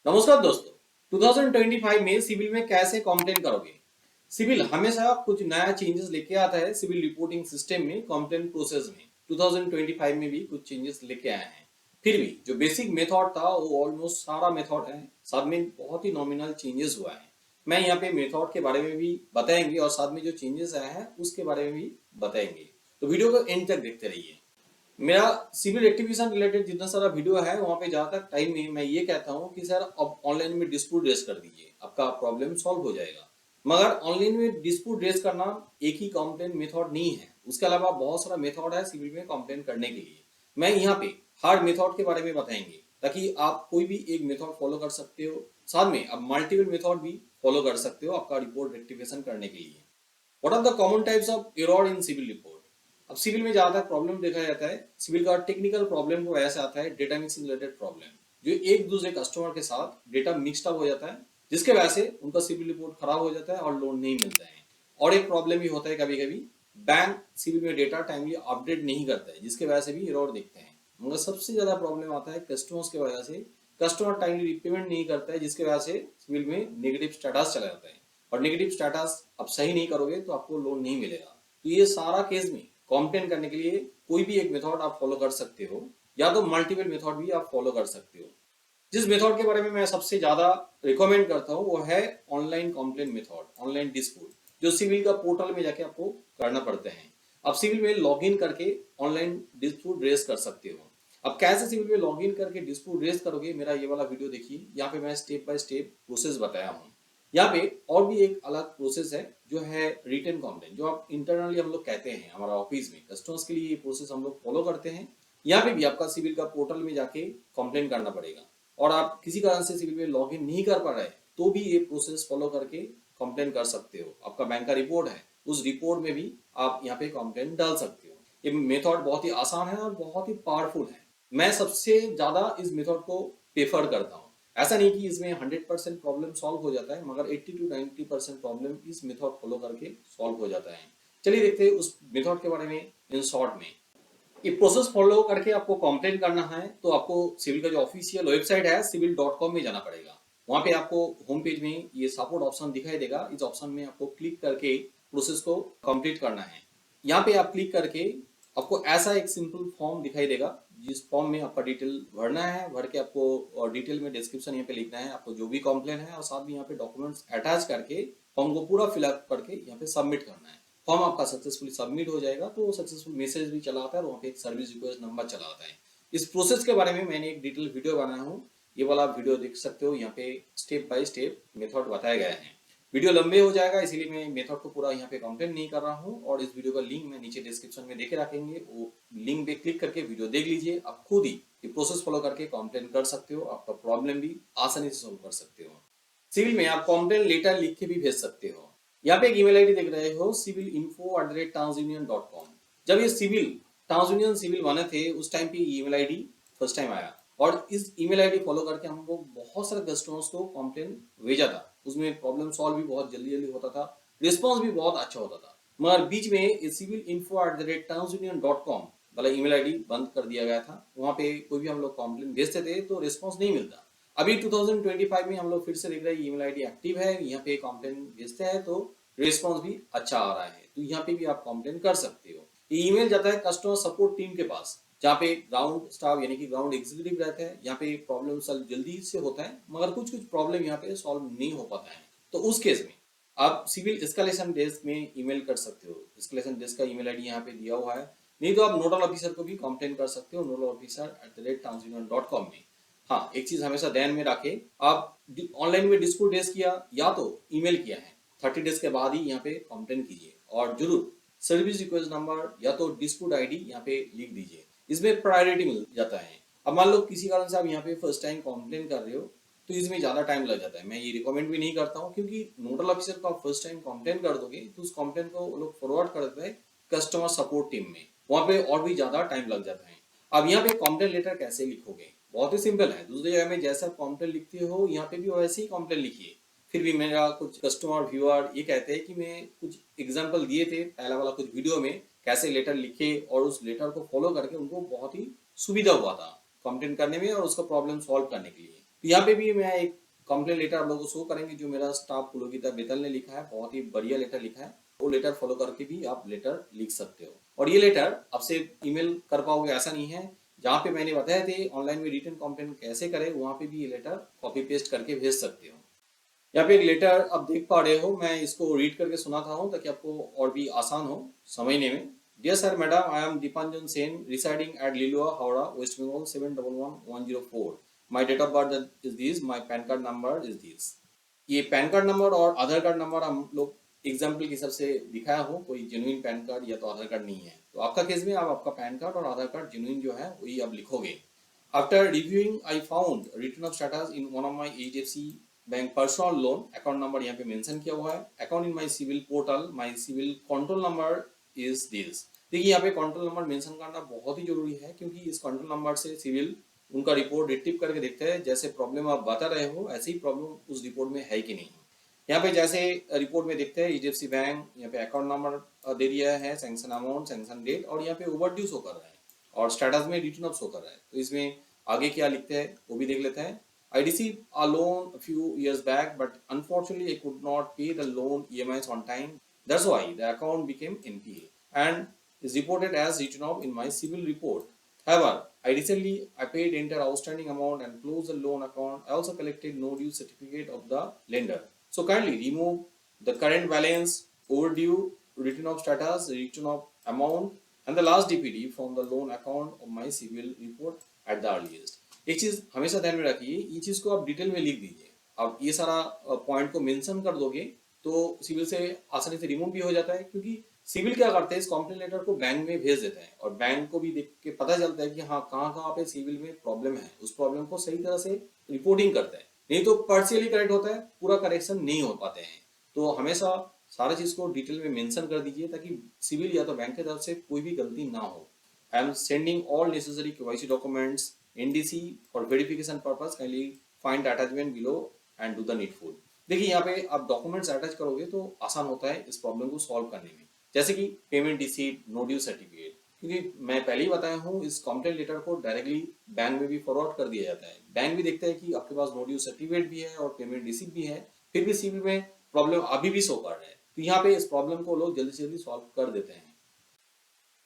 नमस्कार दोस्तों। 2025 में सिविल में कैसे कंप्लेंट करोगे। सिविल हमेशा कुछ नया चेंजेस लेके आता है सिविल रिपोर्टिंग सिस्टम में, कंप्लेंट प्रोसेस में 2025 में भी कुछ चेंजेस लेके आए हैं। फिर भी जो बेसिक मेथड था वो ऑलमोस्ट सारा मेथड है, साथ में बहुत ही नॉमिनल चेंजेस हुआ है। मैं यहाँ पे मेथड के बारे में भी बताएंगे और साथ में जो चेंजेस आए हैं उसके बारे में भी बताएंगे। तो वीडियो को एंड तक देखते रहिए। मेरा सिविल एक्टिविशन रिलेटेड जितना सारा वीडियो है वहाँ पे जहाँ तक टाइम में मैं ये कहता हूँ कि सर अब ऑनलाइन में डिस्प्यूट रेज कर दीजिए, आपका प्रॉब्लम सॉल्व हो जाएगा। मगर ऑनलाइन में डिस्प्यूट रेज करना एक ही कंप्लेंट मेथड नहीं है, उसके अलावा बहुत सारा मेथड है सिविल में कंप्लेंट करने के लिए। मैं यहाँ पे हर मेथड के बारे में बताएंगे ताकि आप कोई भी एक मेथड फॉलो कर सकते हो, साथ में आप मल्टीपल मेथड भी फॉलो कर सकते हो आपका रिपोर्ट रेक्टिफिकेशन करने के लिए। What are the common types of error in CIBIL report. अब सिविल में ज्यादा प्रॉब्लम देखा जाता है, सिविल का टेक्निकल प्रॉब्लम को ऐसा आता है डेटा मिक्सिंग रिलेटेड प्रॉब्लम, जो एक दूसरे कस्टमर के साथ डेटा मिक्सड अप हो जाता है जिसके वजह से उनका सिविल रिपोर्ट खराब हो जाता है और लोन नहीं मिलता है। और एक प्रॉब्लम भी होता है कभी कभी बैंक सिविल में डेटा टाइमली अपडेट नहीं करता है जिसके वजह से भी एरर दिखते हैं। मगर सबसे ज्यादा प्रॉब्लम आता है कस्टमर्स की वजह से, कस्टमर टाइमली रिपेमेंट नहीं करता है जिसके वजह से सिविल में नेगेटिव स्टेटस चला जाता है। और नेगेटिव स्टेटस आप सही नहीं करोगे तो आपको लोन नहीं मिलेगा। तो ये सारा केस में कंप्लेन करने के लिए कोई भी एक मेथड आप फॉलो कर सकते हो, या तो मल्टीपल मेथड भी आप फॉलो कर सकते हो। जिस मेथड के बारे में मैं सबसे ज्यादा रिकमेंड करता हूँ वो है online complaint method, online dispute, जो सिविल का पोर्टल में जाके आपको करना पड़ता है। आप सिविल में लॉग इन करके ऑनलाइन डिस्प्यूट रेज कर सकते हो। अब कैसे सिविल में लॉग इन करके डिस्प्यूट रेज करोगे, मेरा ये वाला वीडियो देखिए, यहाँ पे मैं स्टेप बाय स्टेप प्रोसेस बताया हूँ। यहाँ पे और भी एक अलग प्रोसेस है जो है रिटन कंप्लेंट, जो आप इंटरनली हम लोग कहते हैं हमारा ऑफिस में कस्टमर्स के लिए ये प्रोसेस हम लोग फॉलो करते हैं। यहाँ पे भी आपका सिविल का पोर्टल में जाके कंप्लेंट करना पड़ेगा, और आप किसी कारण से सिविल में लॉग इन नहीं कर पा रहे तो भी ये प्रोसेस फॉलो करके कंप्लेंट कर सकते हो। आपका बैंक का रिपोर्ट है, उस रिपोर्ट में भी आप यहाँ पे कंप्लेंट डाल सकते हो। ये मेथड बहुत ही आसान है और बहुत ही पावरफुल है। मैं सबसे ज्यादा इस मेथड को प्रेफर करता हूँ। ऐसा नहीं कि इसमें 100% प्रॉब्लम सॉल्व हो जाता है, मगर 80 to 90% प्रॉब्लम इस मेथड फॉलो करके सॉल्व हो जाता है। चलिए देखते हैं उस मेथड के बारे में इन शॉर्ट में। ये प्रोसेस फॉलो करके आपको कंप्लेन करना है तो आपको सिविल का जो ऑफिशियल वेबसाइट है civil.com में जाना पड़ेगा। वहां पे आपको होम पेज में ये सपोर्ट ऑप्शन दिखाई देगा, इस ऑप्शन में आपको क्लिक करके प्रोसेस को कंप्लीट करना है। यहाँ पे आप क्लिक करके आपको ऐसा एक सिंपल फॉर्म दिखाई देगा, जिस फॉर्म में आपका डिटेल भरना है, भर के आपको डिटेल में डिस्क्रिप्शन यहाँ पे लिखना है आपको जो भी कंप्लेन है, और साथ में यहाँ पे डॉक्यूमेंट्स अटैच करके फॉर्म को पूरा फिलअप करके यहाँ पे सबमिट करना है। फॉर्म आपका सक्सेसफुली सबमिट हो जाएगा तो सक्सेसफुल मैसेज भी चला आता है और वहाँ पे एक सर्विस रिक्वेस्ट नंबर चला आता है। इस प्रोसेस के बारे में मैंने एक डिटेल वीडियो बनाया हूँ, ये वाला वीडियो देख सकते हो। यहाँ पे स्टेप बाय स्टेप मेथड बताया गया है। वीडियो लंबे हो जाएगा इसलिए मैं मेथड को पूरा यहाँ पे कंप्लेन नहीं कर रहा हूँ, और इस वीडियो का लिंक मैं नीचे डिस्क्रिप्शन में देके रखेंगे, वो लिंक पे क्लिक करके वीडियो देख लीजिए। आप खुद ही ये प्रोसेस फॉलो करके कंप्लेन कर सकते हो, आपका प्रॉब्लम भी आसानी से सोल्व कर सकते हो। सिविल में आप कंप्लेन लेटर लिख के भी भेज सकते हो। यहाँ पे एक ईमेल आईडी देख रहे हो civilinfo@transunion.com। जब ये सिविल ट्रांसयूनियन सिविल बने थे उस टाइम पे ईमेल आईडी फर्स्ट टाइम आया, और इस ईमेल आईडी फॉलो करके हम लोग बहुत सारे कस्टमर्स को कंप्लेन भेजा था। उसमें प्रॉब्लम सॉल्व भी बहुत जल्दी जल्दी होता था, रिस्पॉन्स भी बहुत अच्छा होता था। मगर बीच में civilinfo@transunion.com वाला ईमेल आईडी बंद कर दिया गया था। वहाँ पे कोई भी हम लोग कंप्लेन भेजते थे तो रिस्पॉन्स नहीं मिलता। अभी 2025 में हम लोग फिर से देख रहे हैं ईमेल आईडी एक्टिव है, यहाँ पे कंप्लेन भेजते हैं तो रिस्पॉन्स भी अच्छा आ रहा है, तो यहाँ पे भी आप कंप्लेन कर सकते हो। ये ईमेल जाता है कस्टमर सपोर्ट टीम के पास, जहाँ पे ग्राउंड स्टाफ यानी कि ग्राउंड एग्जीक्यूटिव रहते हैं। यहाँ पे प्रॉब्लम सॉल्व जल्दी से होता है, मगर कुछ कुछ प्रॉब्लम यहाँ पे सॉल्व नहीं हो पाता है। तो उस केस में आप सिविल एस्केलेशन डेस्क में ईमेल कर सकते हो। एस्केलेशन डेस्क का ईमेल आईडी यहाँ पे दिया हुआ है, नहीं तो आप नोडल ऑफिसर को भी कंप्लेन कर सकते हो, nodalofficer@transunion.com में। हाँ, एक चीज हमेशा ध्यान में रखें, आप ऑनलाइन में डिस्प्यूट रेज किया या तो ईमेल किया है, 30 डेज के बाद ही यहाँ पे कंप्लेन कीजिए, और जरूर सर्विस रिक्वेस्ट नंबर या तो डिस्प्यूट आईडी यहाँ पे लिख दीजिए, इसमें प्रायोरिटी मिल जाता है। अब मान लो किसी कारण से आप यहाँ पे फर्स्ट टाइम कंप्लेन कर रहे हो तो इसमें ज्यादा टाइम लग जाता है। मैं ये रिकमेंड भी नहीं करता हूँ, क्योंकि नोडल ऑफिसर को आप फर्स्ट टाइम कंप्लेन कर दोगे तो उस कंप्लेन को वो लोग फॉरवर्ड कर देते हैं कस्टमर सपोर्ट टीम में, वहां पे और भी ज्यादा टाइम लग जाता है। अब यहाँ पे कंप्लेन लेटर कैसे लिखोगे, बहुत ही सिंपल है। दूसरी जगह में जैसा कंप्लेन लिखते हो यहाँ पे भी वैसे ही कंप्लेन लिखिए। फिर भी मेरा कुछ कस्टमर व्यूअर ये कहते हैं कि मैं कुछ एग्जांपल दिए थे पहला वाला कुछ वीडियो में, कैसे लेटर लिखे और उस लेटर को फॉलो करके उनको बहुत ही सुविधा हुआ था कंप्लेन करने में और उसका प्रॉब्लम सॉल्व करने के लिए। तो यहाँ पे भी मैं एक कंप्लेन लेटर आप लोगों को शो करेंगे जो मेरा स्टाफ पुलोगिता बेतल ने लिखा है, बहुत ही बढ़िया लेटर लिखा है। वो लेटर फॉलो करके भी आप लेटर लिख सकते हो। और ये लेटर आपसे ईमेल कर पाओगे ऐसा नहीं है, जहाँ पे मैंने बताए थे ऑनलाइन में रिटन कंप्लेन कैसे करें, वहाँ पे भी ये लेटर कॉपी पेस्ट करके भेज सकते हो। यहाँ पे एक लेटर आप देख पा रहे हो, मैं इसको रीड करके सुनाता हूँ ताकि आपको और भी आसान हो समझने में। Dear sir madam, I am Dipanjan Sen residing at Liluah Howrah West Bengal 711104। My date of birth is this, my PAN card number is this. ये पैन कार्ड नंबर और आधार कार्ड नंबर हम लोग एग्जाम्पल के हिसाब से दिखाया हो, कोई जेन्युइन पैन कार्ड या तो आधार कार्ड नहीं है। तो आपका केस में आप आपका पैन कार्ड और आधार कार्ड जेन्युइन जो है वही आप लिखोगे। After reviewing I found return of status in one of my HDFC bank personal loan, account number यहाँ पे मेंशन किया हुआ है। Account in my CIBIL portal, my CIBIL control number is this. देखिए यहाँ पे कंट्रोल नंबर मेंशन करना बहुत ही जरूरी है, क्योंकि इस कंट्रोल नंबर से सिविल उनका रिपोर्ट रिट्रीव करके देखते हैं जैसे प्रॉब्लम आप बता रहे हो ऐसी ही प्रॉब्लम उस रिपोर्ट में है कि नहीं। यहाँ पे जैसे रिपोर्ट में देखते हैं एचडीएफसी बैंक, यहाँ पे अकाउंट नंबर दे दिया है, सैंक्शन अमाउंट, सैंक्शन डेट, और यहाँ पे ओवरड्यू शो कर रहा है और स्टेटस में रिटर्न ऑफ शो कर रहा है। तो इसमें आगे क्या लिखते हैं वो भी देख लेते हैं। I received a loan a few years back, but unfortunately I could not pay the loan EMIs on time. That's why the account became NPA and is reported as written off in my civil report. However, I recently paid entire outstanding amount and closed the loan account. I also collected no due certificate of the lender. So kindly remove the current balance, overdue, written off status, written off amount, and the last DPD from the loan account of my civil report at the earliest. एक चीज हमेशा ध्यान में रखिए, ये चीज को आप डिटेल में लिख दीजिए। आप ये सारा पॉइंट को मेंशन कर दोगे तो सिविल से आसानी से रिमूव भी हो जाता है, क्योंकि सिविल क्या करते हैं इस कंप्लेन लेटर को बैंक में भेज देते हैं और बैंक को भी देख के पता चलता है कि हाँ कहाँ कहाँ पे सिविल में प्रॉब्लम है, उस प्रॉब्लम को सही तरह से रिपोर्टिंग करता है। नहीं तो पार्शियली करेक्ट होता है, पूरा करेक्शन नहीं हो पाते हैं। तो हमेशा सारा चीज को डिटेल में मेंशन कर दीजिए ताकि सिविल या तो बैंक की तरफ से कोई भी गलती ना हो। I am sending all necessary KYC documents NDC for verification purpose, kindly find the attachment below and do the needful। देखिए यहाँ पे आप डॉक्यूमेंट्स अटैच करोगे तो आसान होता है इस प्रॉब्लम को सॉल्व करने में, जैसे कि payment receipt, no due certificate. क्योंकि मैं पहले ही बताया हूँ इस कंप्लेंट लेटर को डायरेक्टली बैंक में भी फॉरवर्ड कर दिया जाता है। बैंक भी देखता है कि आपके पास नो ड्यू सर्टिफिकेट भी है और पेमेंट रिसीट भी है, फिर भी सिविल में प्रॉब्लम अभी भी शो कर रहा है। तो यहाँ पे इस प्रॉब्लम को लोग जल्दी से जल्दी सॉल्व कर देते हैं।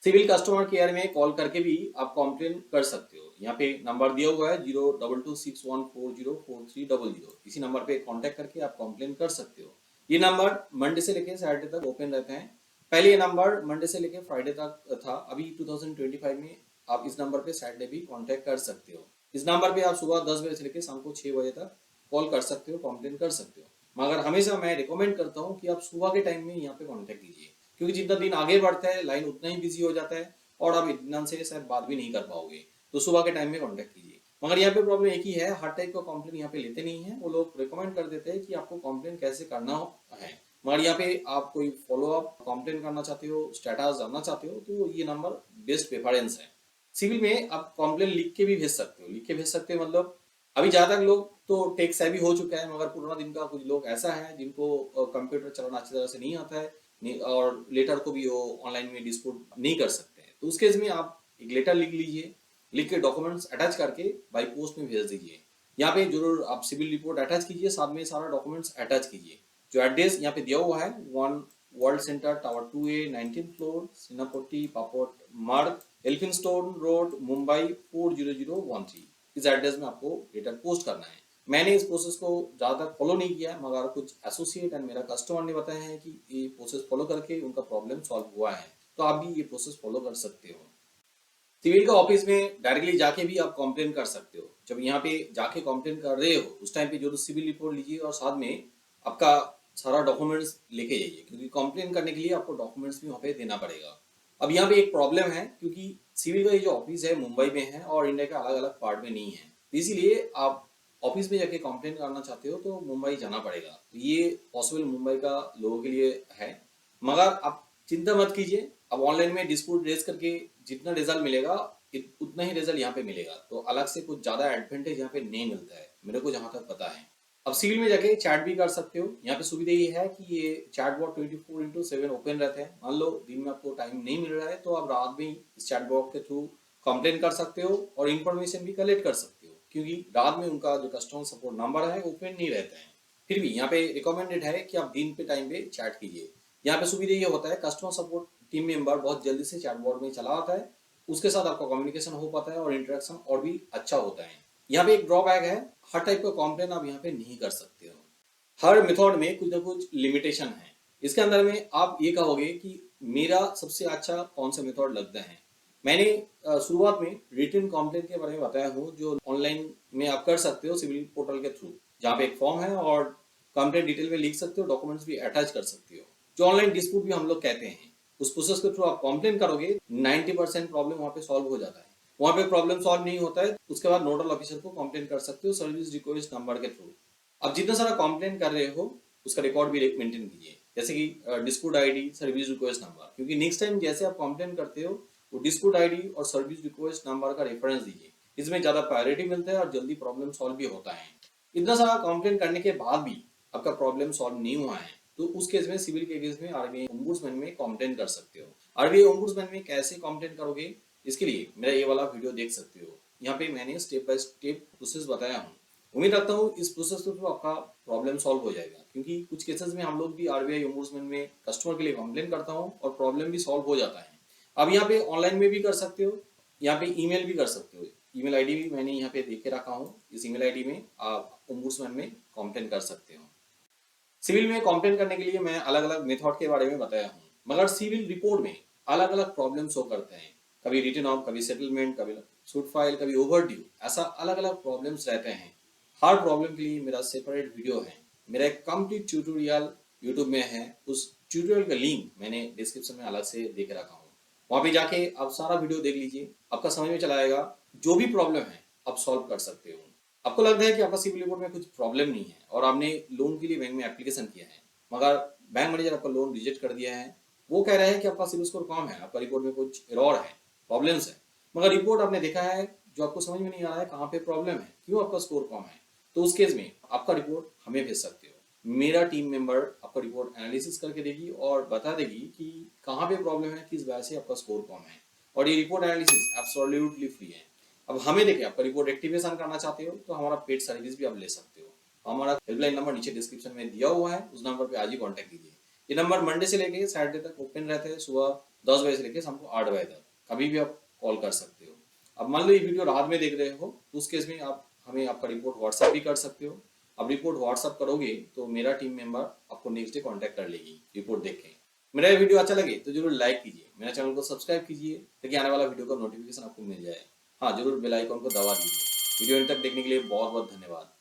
सिविल कस्टमर केयर में कॉल करके भी आप कंप्लेन कर सकते हो। यहाँ पे नंबर दिया हुआ है 022614043000। इसी नंबर पे कांटेक्ट करके आप कंप्लेन कर सकते हो। ये नंबर मंडे से लेके सैटरडे तक ओपन रहते हैं। पहले ये नंबर मंडे से लेके फ्राइडे तक था, अभी 2025 में आप इस नंबर पे सैटरडे भी कांटेक्ट कर सकते हो। इस नंबर पे आप सुबह 10 बजे से लेकर शाम को 6 बजे तक कॉल कर सकते हो, कंप्लेन कर सकते हो। मगर हमेशा मैं रिकमेंड करता हूँ कि आप सुबह के टाइम में यहाँ पे कांटेक्ट कीजिए, क्योंकि जितना दिन आगे बढ़ता है लाइन उतना ही बिजी हो जाता है और आप इतना से शायद बात भी नहीं कर पाओगे। तो सुबह के टाइम में कांटेक्ट कीजिए। मगर यहाँ पे प्रॉब्लम एक ही है, हर टाइप का कंप्लेन यहाँ पे लेते नहीं है। वो लोग रिकमेंड कर देते हैं कि आपको कंप्लेन कैसे करना है। मगर यहाँ पे आप कोई फॉलो अप कंप्लेन करना चाहते हो, स्टेटस जानना चाहते हो, तो ये नंबर बेस्ट प्रेफरेंस है। सिविल में आप कंप्लेन लिख के भी भेज सकते हो। लिख के भेज सकते हो मतलब अभी ज्यादा लोग तो टेक सेवी हो चुका है, मगर पुराना दिन का कुछ लोग ऐसा है जिनको कंप्यूटर चलाना अच्छी तरह से नहीं आता है और लेटर को भी वो ऑनलाइन में डिस्प्यूट नहीं कर सकते हैं। तो उस केस में आप एक लेटर लिख लीजिए, लिख के डॉक्यूमेंट्स अटैच करके बाई पोस्ट में भेज दीजिए। यहाँ पे जरूर आप सिविल रिपोर्ट अटैच कीजिए, साथ में सारा डॉक्यूमेंट्स अटैच कीजिए। जो एड्रेस यहाँ पे दिया हुआ है 1 world centre tower 2A 19th floor Senapati Bapat Marg Elphinstone road Mumbai 40013। इस एड्रेस में आपको लेटर पोस्ट करना है। मैंने इस प्रोसेस को ज़्यादातर फॉलो नहीं किया, मगर कुछ एसोसिएट एंड मेरा कस्टमर ने बताया है कि ये प्रोसेस फॉलो करके उनका प्रॉब्लम सॉल्व हुआ है। तो आप भी ये प्रोसेस फॉलो कर सकते हो। सिविल का ऑफिस में डायरेक्टली जाके भी आप कंप्लेन कर सकते हो। जब यहाँ पे जाके कंप्लेन कर रहे हो उस टाइम पे जरूर सिविल रिपोर्ट लीजिए और साथ में आपका सारा डॉक्यूमेंट्स लेके जाइए, क्योंकि कंप्लेन करने के लिए आपको डॉक्यूमेंट्स भी वहाँ पे देना पड़ेगा। अब यहाँ पे एक प्रॉब्लम है, क्योंकि सिविल का ये जो ऑफिस है मुंबई में है और इंडिया के अलग अलग पार्ट में नहीं है, इसीलिए आप ऑफिस में जाके कंप्लेन करना चाहते हो तो मुंबई जाना पड़ेगा। तो ये पॉसिबल मुंबई का लोगों के लिए है, मगर आप चिंता मत कीजिए। अब ऑनलाइन में डिस्प्यूट रेज करके जितना रिजल्ट मिलेगा उतना ही रिजल्ट यहाँ पे मिलेगा। तो अलग से कुछ ज्यादा एडवांटेज यहाँ पे नहीं मिलता है, मेरे को जहां तक पता है। अब सिविल में जाके चैट भी कर सकते हो। यहाँ पे सुविधा ये है कि ये चैट बॉट 24/7 ओपन रहते हैं। मान लो दिन में आपको टाइम नहीं मिल रहा है तो आप रात में इस चैट बॉट के थ्रू कंप्लेन कर सकते हो और इन्फॉर्मेशन भी कलेक्ट कर सकते हो। क्योंकि रात में उनका जो कस्टमर सपोर्ट नंबर है ओपन नहीं रहता है। फिर भी यहाँ पे रिकमेंडेड है कि आप दिन पे टाइम पे चैट कीजिए। यहाँ पे सुविधा ये होता है कस्टमर सपोर्ट टीम मेंबर बहुत जल्दी से चैटबॉट में चला आता है, उसके साथ आपका कम्युनिकेशन हो पाता है और इंटरेक्शन और भी अच्छा होता है। यहाँ पे एक ड्रॉबैक है, हर टाइप का कॉम्प्लेन आप यहाँ पे नहीं कर सकते हो। हर मेथड में कुछ ना कुछ लिमिटेशन है। इसके अंदर में आप ये कहोगे कि मेरा सबसे अच्छा कौन सा मेथड लगता है। मैंने शुरुआत में रिटन कॉम्प्लेन के बारे में बताया हूँ, जो ऑनलाइन में आप कर सकते हो सिविल पोर्टल के थ्रू, जहाँ पे एक फॉर्म है और कंप्लेंट डिटेल में लिख सकते हो, डॉक्यूमेंट्स भी अटैच कर सकते हो, जो ऑनलाइन डिस्प्यूट भी हम लोग कहते हैं। उस प्रोसेस के थ्रू आप कंप्लेन करोगे, 90% प्रॉब्लम वहाँ पे सॉल्व हो जाता है। वहाँ पे प्रॉब्लम सॉल्व नहीं होता है, उसके बाद नोडल ऑफिसर को कंप्लेन कर सकते हो सर्विस रिक्वेस्ट नंबर के थ्रू। अब जितना सारा कंप्लेन कर रहे हो उसका रिकॉर्ड भी मेंटेन कीजिए, जैसे कि dispute ID, service request number, क्योंकि नेक्स्ट टाइम जैसे आप कंप्लेन करते हो वो डिस्प्यूट आईडी और सर्विस रिक्वेस्ट नंबर का रेफरेंस दीजिए। इसमें ज्यादा प्रायोरिटी मिलता है और जल्दी प्रॉब्लम सॉल्व भी होता है। इतना सारा कंप्लेन करने के बाद भी आपका प्रॉब्लम सॉल्व नहीं हुआ है तो उस केस में सिविल के केस में आरबीआई ओम्बुड्समैन में कंप्लेन कर सकते हो। आरबीआई ओम्बुड्समैन में कैसे कंप्लेन करोगे, इसके लिए मेरा ये वाला वीडियो देख सकते हो। यहाँ पे मैंने स्टेप बाय स्टेप प्रोसेस बताया हूँ। उम्मीद रखता हूँ इस प्रोसेस के थ्रू आपका प्रॉब्लम सॉल्व हो जाएगा, क्योंकि कुछ केसेस में हम लोग भी आरबीआई ओम्बुड्समैन में कस्टमर के लिए कंप्लेन करता हूँ और प्रॉब्लम भी सॉल्व हो जाता है। अब यहाँ पे ऑनलाइन में भी कर सकते हो, यहाँ पे ईमेल भी कर सकते हो। ईमेल आईडी भी मैंने यहाँ पे देख के रखा हूँ, इस ईमेल आईडी में आप ओम्बुड्समैन में कंप्लेन कर सकते हो। सिविल में कंप्लेन करने के लिए मैं अलग अलग मेथड के बारे में बताया हूँ, मगर सिविल रिपोर्ट में अलग अलग प्रॉब्लम शो करते हैं। कभी रिटर्न ऑफ, कभी सेटलमेंट, कभी सूट फाइल, कभी ओवरड्यू, ऐसा अलग अलग प्रॉब्लम्स रहते हैं। हर प्रॉब्लम के लिए मेरा सेपरेट वीडियो है। मेरा एक कंप्लीट ट्यूटोरियल यूट्यूब में है, उस ट्यूटोरियल का लिंक मैंने डिस्क्रिप्शन में अलग से दे के रखा हूँ। वहां पे जाके आप सारा वीडियो देख लीजिए, आपका समझ में चला आएगा। जो भी प्रॉब्लम है आप सॉल्व कर सकते हो। आपको लगता है कि आपका सिविल रिपोर्ट में कुछ प्रॉब्लम नहीं है और आपने लोन के लिए बैंक में एप्लीकेशन किया है, मगर बैंक मैनेजर आपका लोन रिजेक्ट कर दिया है, वो कह रहा है कि आपका सिविल स्कोर कम है, आपका रिपोर्ट में कुछ एरर है, प्रॉब्लम्स है, मगर रिपोर्ट आपने देखा है जो आपको समझ में नहीं आ रहा है कहाँ पे प्रॉब्लम है, क्यों आपका स्कोर कम है, तो उस केस में आपका रिपोर्ट हमें भेज सकते हो। मेरा टीम मेंबर आपका रिपोर्ट एनालिसिस करके देगी और बता देगी कि कहाँ पे प्रॉब्लम है, किस वजह से आपका स्कोर कम है। और ये रिपोर्ट एनालिसिस एब्सोल्युटली फ्री है। अब हमें देखें, आपका रिपोर्ट एक्टिवेशन करना चाहते हो तो हमारा पेड सर्विस भी आप ले सकते हो। हमारा हेल्पलाइन नंबर नीचे डिस्क्रिप्शन में दिया हुआ है, उस नंबर पे आज ही कांटेक्ट कीजिए। ये नंबर मंडे से लेके सैटरडे तक ओपन रहता है, सुबह 10 बजे से लेके शाम को 8 बजे तक, कभी भी आप कॉल कर सकते हो। अब मान लो ये वीडियो रात में देख रहे हो तो उस केस में आप हमें आपका रिपोर्ट व्हाट्सएप भी कर सकते हो। अब रिपोर्ट व्हाट्सएप करोगे तो मेरा टीम मेंबर आपको नेक्स्ट डे कांटेक्ट कर लेगी रिपोर्ट देख के। मेरा ये वीडियो अच्छा लगे तो जरूर लाइक कीजिए, मेरे चैनल को सब्सक्राइब कीजिए ताकि आने वाला वीडियो का नोटिफिकेशन आपको मिल जाए। हाँ, जरूर बेल आइकन को दबा दीजिए। वीडियो अंत तक देखने के लिए बहुत बहुत धन्यवाद।